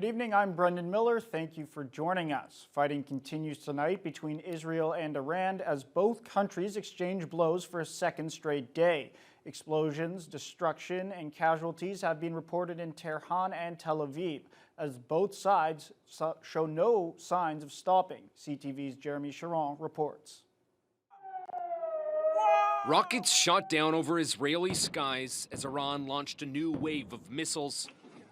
Good evening, I'm Brendan Miller. Thank you for joining us. Fighting continues tonight between Israel and Iran as both countries exchange blows for a second straight day. Explosions, destruction, and casualties have been reported in Tehran and Tel Aviv as both sides show no signs of stopping. CTV's Jeremy Sharon reports. Rockets shot down over Israeli skies as Iran launched a new wave of missiles,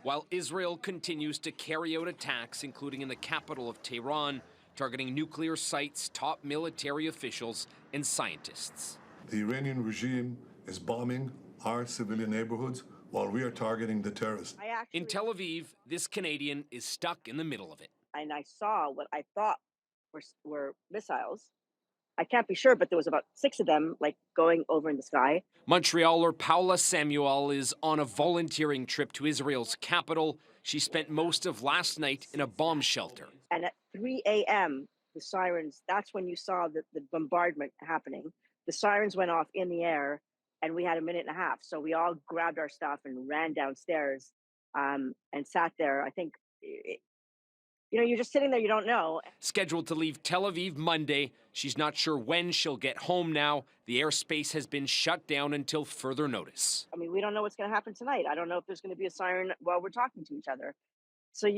while Israel continues to carry out attacks, including in the capital of Tehran, targeting nuclear sites, top military officials, and scientists. The Iranian regime is bombing our civilian neighborhoods while we are targeting the terrorists. In Tel Aviv, this Canadian is stuck in the middle of it. And I saw what I thought were missiles. I can't be sure, but there was about 6 of them, like, going over in the sky. Montrealer Paula Samuel is on a volunteering trip to Israel's capital. She spent most of last night in a bomb shelter. And at 3 a.m., the sirens, that's when you saw the bombardment happening. The sirens went off in the air, and we had a minute and a half. So we all grabbed our stuff and ran downstairs and sat there. I think, you're just sitting there, you don't know. Scheduled to leave Tel Aviv Monday, she's not sure when she'll get home now. The airspace has been shut down until further notice. I mean, we don't know what's going to happen tonight. I don't know if there's going to be a siren while we're talking to each other. So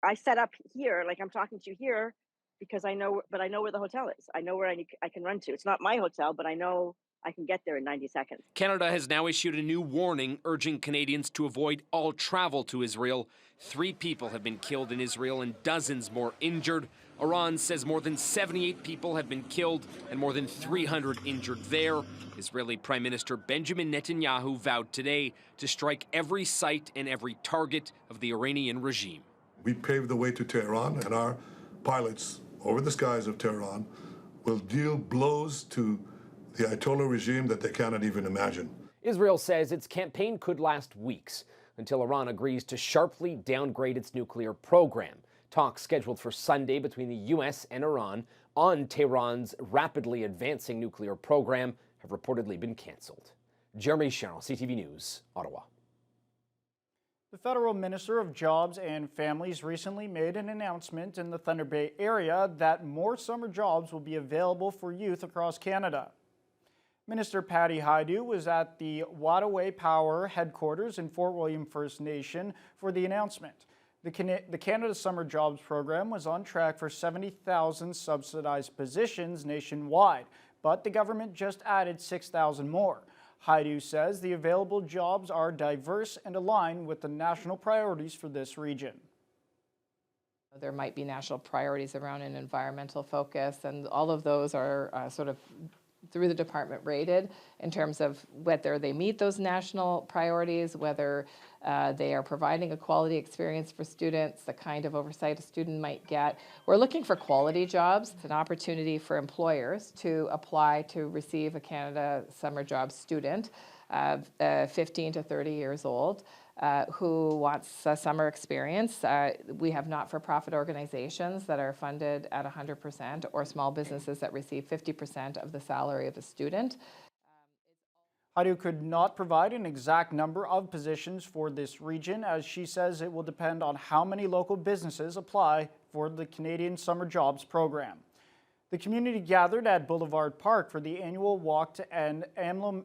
I set up here, like I'm talking to you here, because I know where the hotel is. I know where I can run to. It's not my hotel, but I know I can get there in 90 seconds. Canada has now issued a new warning urging Canadians to avoid all travel to Israel. 3 people have been killed in Israel and dozens more injured. Iran says more than 78 people have been killed and more than 300 injured there. Israeli Prime Minister Benjamin Netanyahu vowed today to strike every site and every target of the Iranian regime. We paved the way to Tehran, and our pilots over the skies of Tehran will deal blows to the Ayatollah regime that they cannot even imagine. Israel says its campaign could last weeks until Iran agrees to sharply downgrade its nuclear program. Talks scheduled for Sunday between the U.S. and Iran on Tehran's rapidly advancing nuclear program have reportedly been canceled. Jeremy Sharon, CTV News, Ottawa. The federal Minister of Jobs and Families recently made an announcement in the Thunder Bay area that more summer jobs will be available for youth across Canada. Minister Patty Hajdu was at the Wattaway Power headquarters in Fort William First Nation for the announcement. The Canada Summer Jobs Program was on track for 70,000 subsidized positions nationwide, but the government just added 6,000 more. Hajdu says the available jobs are diverse and align with the national priorities for this region. There might be national priorities around an environmental focus, and all of those are sort of through the department rated in terms of whether they meet those national priorities, whether they are providing a quality experience for students, the kind of oversight a student might get. We're looking for quality jobs. It's an opportunity for employers to apply to receive a Canada Summer Jobs student, 15 to 30 years old, who wants a summer experience. We have not-for-profit organizations that are funded at 100% or small businesses that receive 50% of the salary of a student. Hajdu could not provide an exact number of positions for this region, as she says it will depend on how many local businesses apply for the Canadian Summer Jobs Program. The community gathered at Boulevard Park for the annual walk to end ALS.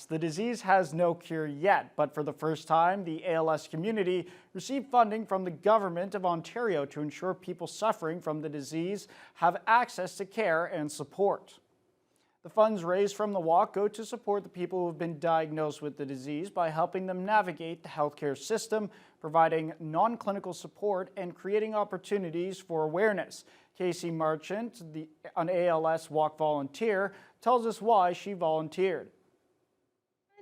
The disease has no cure yet, but for the first time, the ALS community received funding from the Government of Ontario to ensure people suffering from the disease have access to care and support. The funds raised from the walk go to support the people who have been diagnosed with the disease by helping them navigate the healthcare system, providing non-clinical support, and creating opportunities for awareness. Casey Marchant, an ALS Walk volunteer, tells us why she volunteered.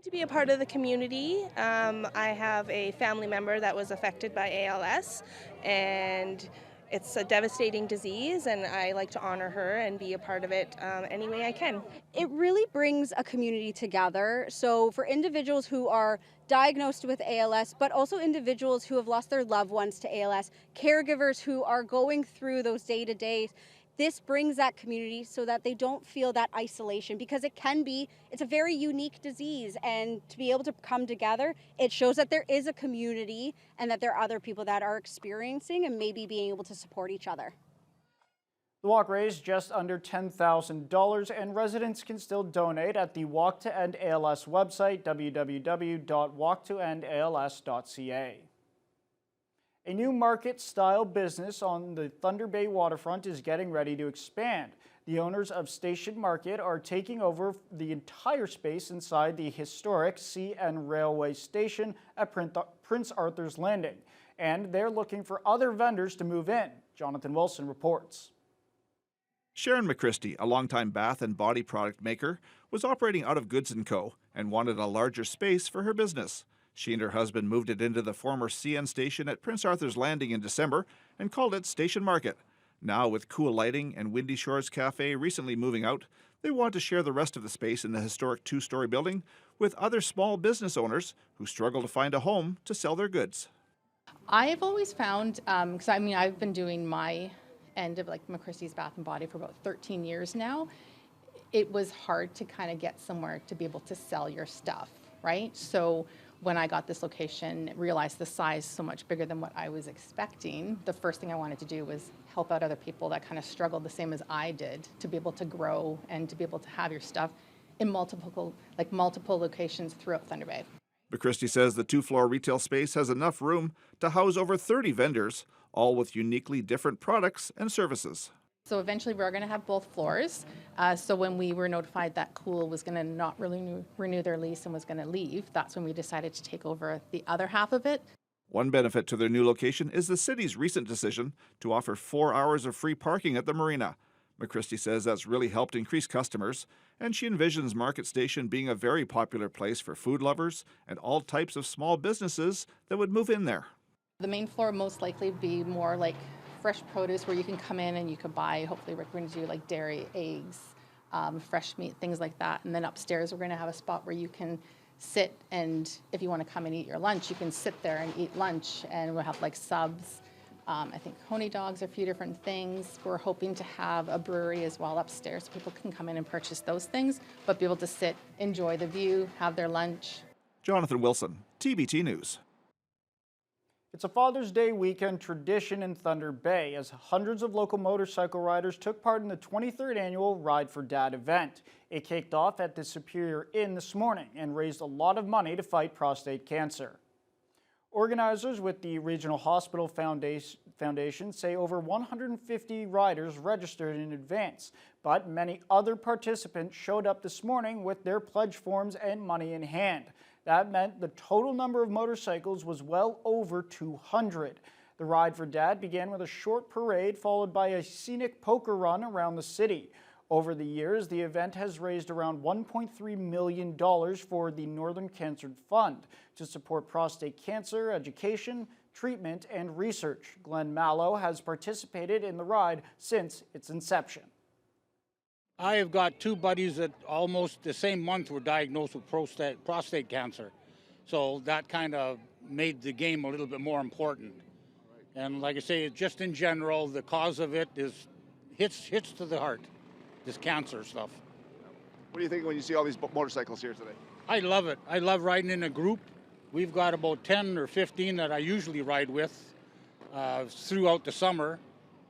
To be a part of the community. I have a family member that was affected by ALS, and it's a devastating disease, and I like to honor her and be a part of it any way I can. It really brings a community together. So for individuals who are diagnosed with ALS, but also individuals who have lost their loved ones to ALS, caregivers who are going through those day-to-day this brings that community so that they don't feel that isolation, because it's a very unique disease, and to be able to come together, it shows that there is a community and that there are other people that are experiencing and maybe being able to support each other. The walk raised just under $10,000, and residents can still donate at the Walk to End ALS website, www.walktoendals.ca. A new market-style business on the Thunder Bay waterfront is getting ready to expand. The owners of Station Market are taking over the entire space inside the historic CN Railway Station at Prince Arthur's Landing, and they're looking for other vendors to move in. Jonathan Wilson reports. Sharon McChristie, a longtime bath and body product maker, was operating out of Goods & Co. and wanted a larger space for her business. She and her husband moved it into the former CN station at Prince Arthur's Landing in December and called it Station Market. Now, with cool lighting and Windy Shores Cafe recently moving out, they want to share the rest of the space in the historic two-story building with other small business owners who struggle to find a home to sell their goods. I've always found, because I've been doing my end of like McChristie's Bath and Body for about 13 years now. It was hard to kind of get somewhere to be able to sell your stuff, right? So when I got this location, realized the size so much bigger than what I was expecting, the first thing I wanted to do was help out other people that kind of struggled the same as I did to be able to grow and to be able to have your stuff in multiple locations throughout Thunder Bay. McChristie says the two-floor retail space has enough room to house over 30 vendors, all with uniquely different products and services. So eventually we're going to have both floors. So when we were notified that Cool was going to not really renew their lease and was going to leave, that's when we decided to take over the other half of it. One benefit to their new location is the city's recent decision to offer 4 hours of free parking at the marina. McChristie says that's really helped increase customers, and she envisions Market Station being a very popular place for food lovers and all types of small businesses that would move in there. The main floor most likely be more like fresh produce where you can come in and you could buy, hopefully we're going to do like dairy, eggs, fresh meat, things like that. And then upstairs we're going to have a spot where you can sit, and if you want to come and eat your lunch, you can sit there and eat lunch, and we'll have like subs. I think honey dogs, a few different things. We're hoping to have a brewery as well upstairs so people can come in and purchase those things, but be able to sit, enjoy the view, have their lunch. Jonathan Wilson, TBT News. It's a Father's Day weekend tradition in Thunder Bay as hundreds of local motorcycle riders took part in the 23rd annual Ride for Dad event. It kicked off at the Superior Inn this morning and raised a lot of money to fight prostate cancer. Organizers with the Regional Hospital Foundation say over 150 riders registered in advance, but many other participants showed up this morning with their pledge forms and money in hand. That meant the total number of motorcycles was well over 200. The Ride for Dad began with a short parade followed by a scenic poker run around the city. Over the years, the event has raised around $1.3 million for the Northern Cancer Fund to support prostate cancer education, treatment, and research. Glenn Mallow has participated in the ride since its inception. I have got two buddies that almost the same month were diagnosed with prostate cancer. So that kind of made the game a little bit more important. And like I say, just in general, the cause of it is hits to the heart, this cancer stuff. What do you think when you see all these motorcycles here today? I love it. I love riding in a group. We've got about 10 or 15 that I usually ride with throughout the summer.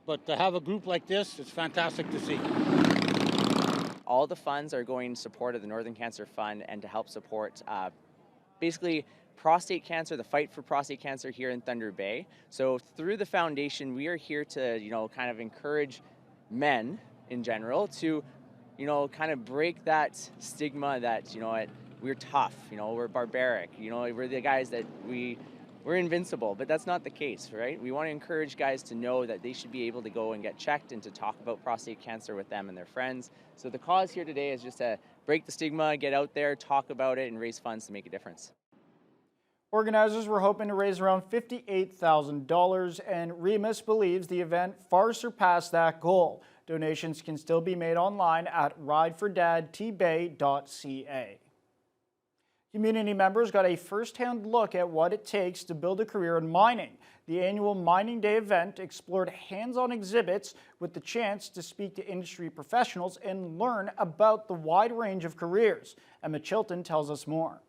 But to have a group like this, it's fantastic to see. All the funds are going in support of the Northern Cancer Fund and to help support basically prostate cancer, the fight for prostate cancer here in Thunder Bay. So through the foundation, we are here to, kind of encourage men in general to, kind of break that stigma that, we're tough, we're barbaric, we're the guys that we're invincible, but that's not the case, right? We want to encourage guys to know that they should be able to go and get checked and to talk about prostate cancer with them and their friends. So the cause here today is just to break the stigma, get out there, talk about it, and raise funds to make a difference. Organizers were hoping to raise around $58,000, and Remus believes the event far surpassed that goal. Donations can still be made online at ridefordadtbay.ca. Community members got a first-hand look at what it takes to build a career in mining. The annual Mining Day event explored hands-on exhibits with the chance to speak to industry professionals and learn about the wide range of careers. Emma Chilton tells us more.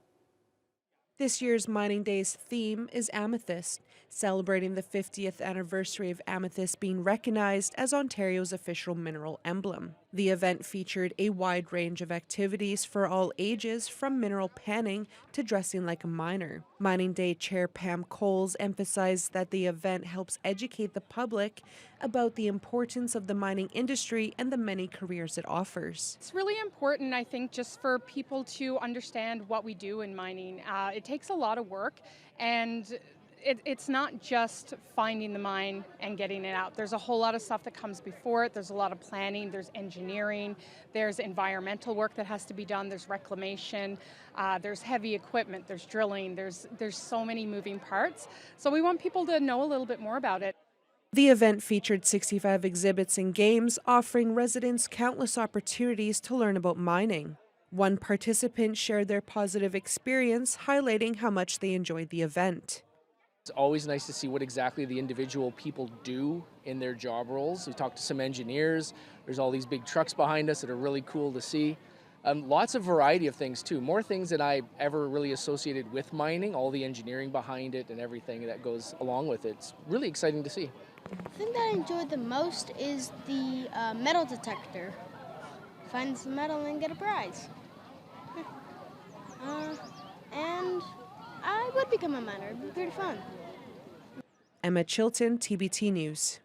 This year's Mining Day's theme is Amethyst, celebrating the 50th anniversary of amethyst being recognized as Ontario's official mineral emblem. The event featured a wide range of activities for all ages, from mineral panning to dressing like a miner. Mining Day Chair Pam Coles emphasized that the event helps educate the public about the importance of the mining industry and the many careers it offers. It's really important, I think, just for people to understand what we do in mining. It takes a lot of work, and it's not just finding the mine and getting it out. There's a whole lot of stuff that comes before it. There's a lot of planning, there's engineering, there's environmental work that has to be done, there's reclamation, there's heavy equipment, there's drilling, there's so many moving parts. So we want people to know a little bit more about it. The event featured 65 exhibits and games, offering residents countless opportunities to learn about mining. One participant shared their positive experience, highlighting how much they enjoyed the event. It's always nice to see what exactly the individual people do in their job roles. We talked to some engineers. There's all these big trucks behind us that are really cool to see. Lots of variety of things too. More things than I ever really associated with mining, all the engineering behind it and everything that goes along with it. It's really exciting to see. The thing that I enjoyed the most is the metal detector. Find some metal and get a prize. And I would become a miner. It'd be pretty fun. Emma Chilton, TBT News.